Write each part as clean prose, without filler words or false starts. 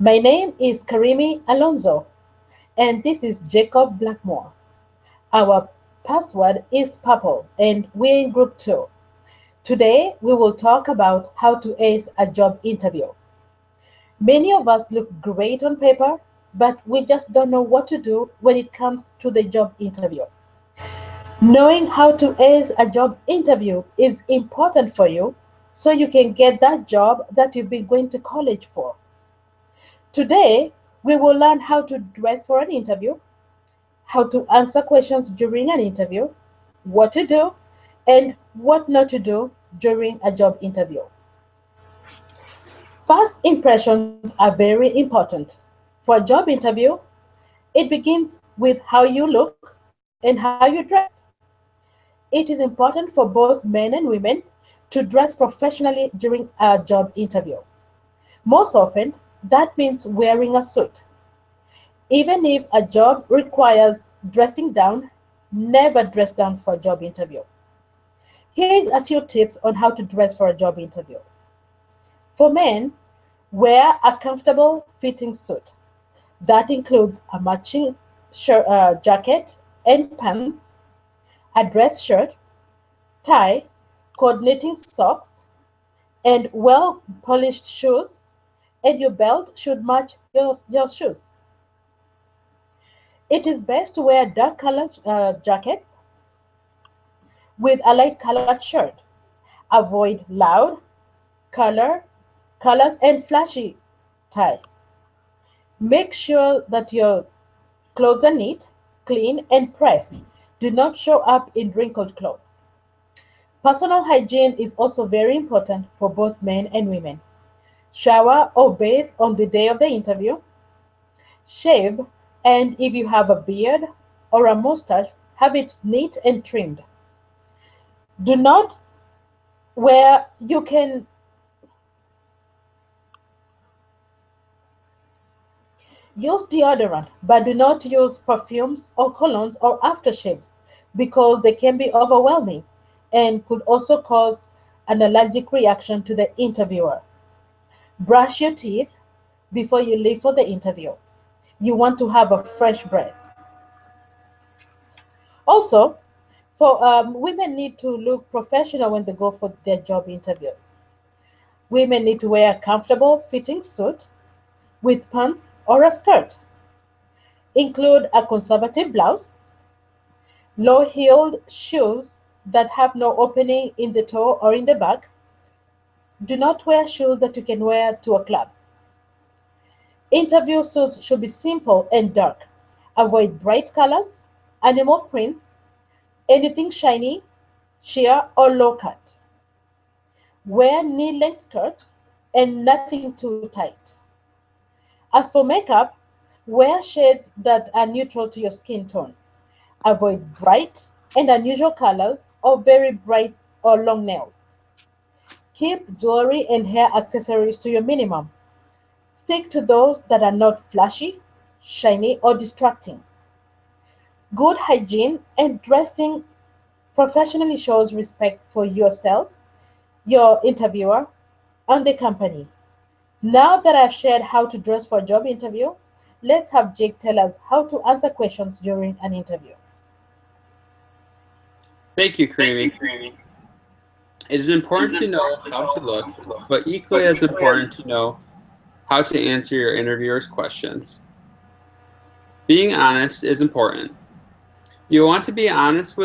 My name is Karimi Alonso, and this is Jacob Blackmore. Our password is Purple, and we're in group 2. Today, we will talk about how to ace a job interview. Many of us look great on paper, but we just don't know what to do when it comes to the job interview. Knowing how to ace a job interview is important for you so you can get that job that you've been going to college for. Today, we will learn how to dress for an interview, how to answer questions during an interview, what to do, and what not to do during a job interview. First impressions are very important. For a job interview, it begins with how you look and how you dress. It is important for both men and women to dress professionally during a job interview. Most often, that means wearing a suit. Even if a job requires dressing down, never dress down for a job interview. Here's a few tips on how to dress for a job interview. For men, wear a comfortable fitting suit. That includes a matching jacket and pants, a dress shirt, tie, coordinating socks, and well polished shoes, and your belt should match your shoes. It is best to wear dark colored jackets with a light colored shirt. Avoid loud color, colors and flashy ties. Make sure that your clothes are neat, clean, and pressed. Do not show up in wrinkled clothes. Personal hygiene is also very important for both men and women. Shower or bathe on the day of the interview. Shave, and if you have a beard or a mustache, have it neat and trimmed. Do not wear, you can use deodorant, but do not use perfumes or colognes or aftershaves because they can be overwhelming and could also cause an allergic reaction to the interviewer. Brush your teeth before you leave for the interview. You want to have a fresh breath. Also, for women need to look professional when they go for their job interviews. Women need to wear a comfortable fitting suit with pants or a skirt. Include a conservative blouse, low-heeled shoes that have no opening in the toe or in the back. Do not wear shoes that you can wear to a club. Interview suits should be simple and dark. Avoid bright colors, animal prints, anything shiny, sheer, or low cut. Wear knee-length skirts and nothing too tight. As for makeup, wear shades that are neutral to your skin tone. Avoid bright and unusual colors or very bright or long nails. Keep jewelry and hair accessories to your minimum. Stick to those that are not flashy, shiny, or distracting. Good hygiene and dressing professionally shows respect for yourself, your interviewer, and the company. Now that I've shared how to dress for a job interview, let's have Jake tell us how to answer questions during an interview. Thank you, Karimi. It is important to know how to look, but equally as important to know how to answer your interviewer's questions. Being honest is important. You want to be honest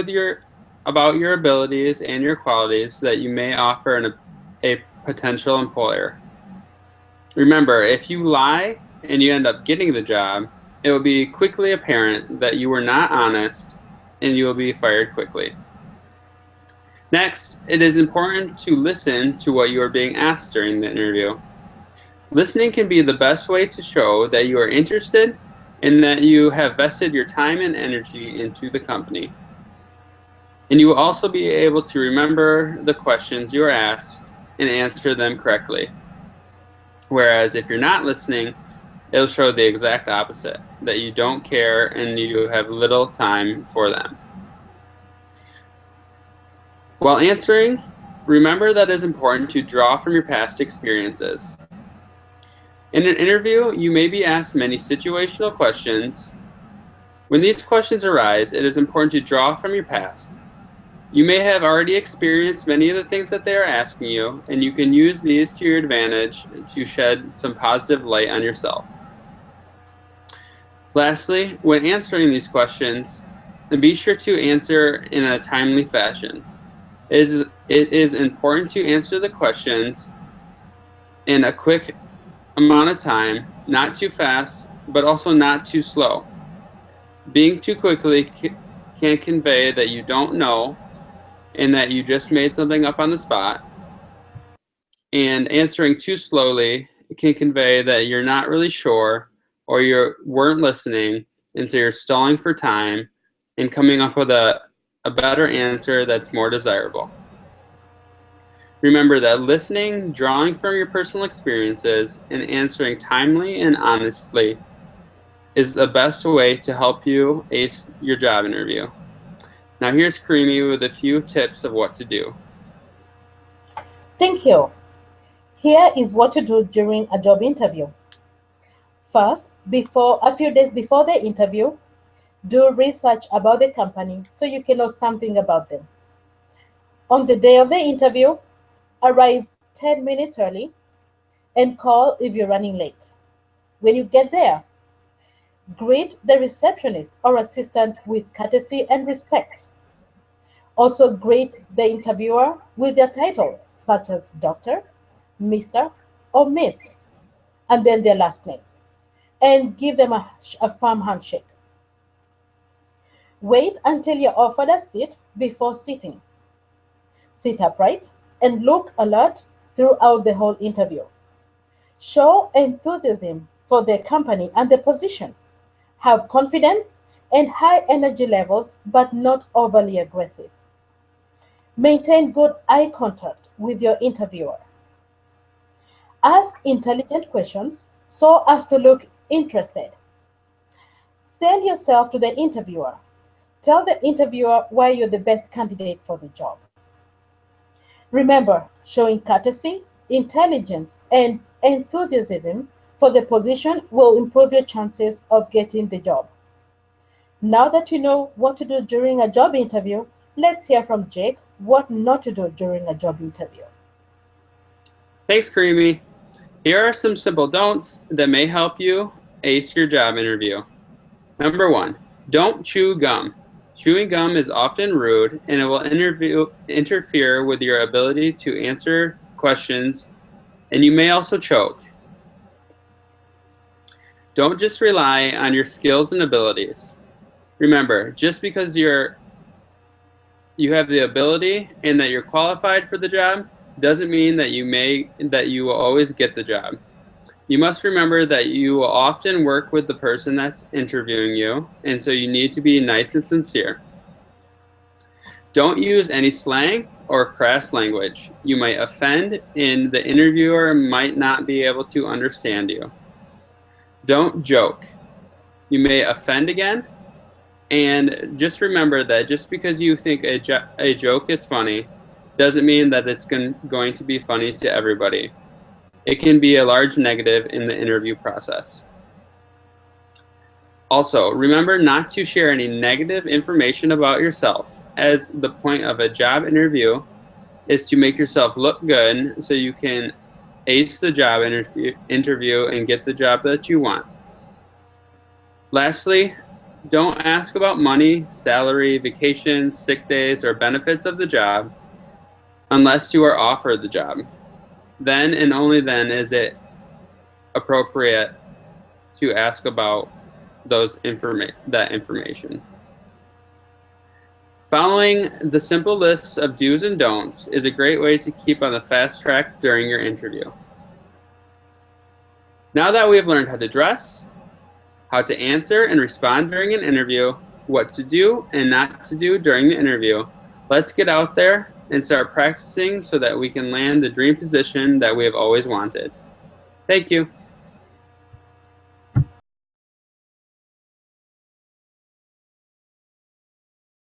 about your abilities and your qualities that you may offer a potential employer. Remember, if you lie and you end up getting the job, it will be quickly apparent that you were not honest and you will be fired quickly. Next, it is important to listen to what you are being asked during the interview. Listening can be the best way to show that you are interested and that you have vested your time and energy into the company. And you will also be able to remember the questions you are asked and answer them correctly. Whereas if you're not listening, it'll show the exact opposite, that you don't care and you have little time for them. While answering, remember that it is important to draw from your past experiences. In an interview, you may be asked many situational questions. When these questions arise, it is important to draw from your past. You may have already experienced many of the things that they are asking you, and you can use these to your advantage to shed some positive light on yourself. Lastly, when answering these questions, be sure to answer in a timely fashion. It is important to answer the questions in a quick amount of time, not too fast, but also not too slow. Being too quickly can convey that you don't know and that you just made something up on the spot. And answering too slowly can convey that you're not really sure or you weren't listening, and so you're stalling for time and coming up with a better answer that's more desirable. Remember that listening, drawing from your personal experiences, and answering timely and honestly is the best way to help you ace your job interview. Now here's Creamy with a few tips of what to do. Thank you. Here is what to do during a job interview. First, a few days before the interview, do research about the company so you can know something about them. On the day of the interview, arrive 10 minutes early and call if you're running late. When you get there, greet the receptionist or assistant with courtesy and respect. Also greet the interviewer with their title, such as Doctor, Mr., or Miss, and then their last name, and give them a firm handshake. Wait until you're offered a seat before sitting. Sit upright and look alert throughout the whole interview. Show enthusiasm for the company and the position. Have confidence and high energy levels, but not overly aggressive. Maintain good eye contact with your interviewer. Ask intelligent questions so as to look interested. Sell yourself to the interviewer. Tell the interviewer why you're the best candidate for the job. Remember, showing courtesy, intelligence, and enthusiasm for the position will improve your chances of getting the job. Now that you know what to do during a job interview, let's hear from Jake what not to do during a job interview. Thanks, Creamy. Here are some simple don'ts that may help you ace your job interview. Number 1, don't chew gum. Chewing gum is often rude and it will interfere with your ability to answer questions, and you may also choke. Don't just rely on your skills and abilities. Remember, just because you have the ability and that you're qualified for the job doesn't mean that you will always get the job. You must remember that you will often work with the person that's interviewing you, and so you need to be nice and sincere. Don't use any slang or crass language. You might offend, and the interviewer might not be able to understand you. Don't joke. You may offend again, and just remember that just because you think a joke is funny doesn't mean that it's going to be funny to everybody. It can be a large negative in the interview process. Also, remember not to share any negative information about yourself, as the point of a job interview is to make yourself look good so you can ace the job interview and get the job that you want. Lastly, don't ask about money, salary, vacations, sick days, or benefits of the job unless you are offered the job. Then and only then is it appropriate to ask about that information. Following the simple lists of do's and don'ts is a great way to keep on the fast track during your interview. Now that we have learned how to dress, how to answer and respond during an interview, what to do and not to do during the interview, let's get out there and start practicing so that we can land the dream position that we have always wanted. Thank you.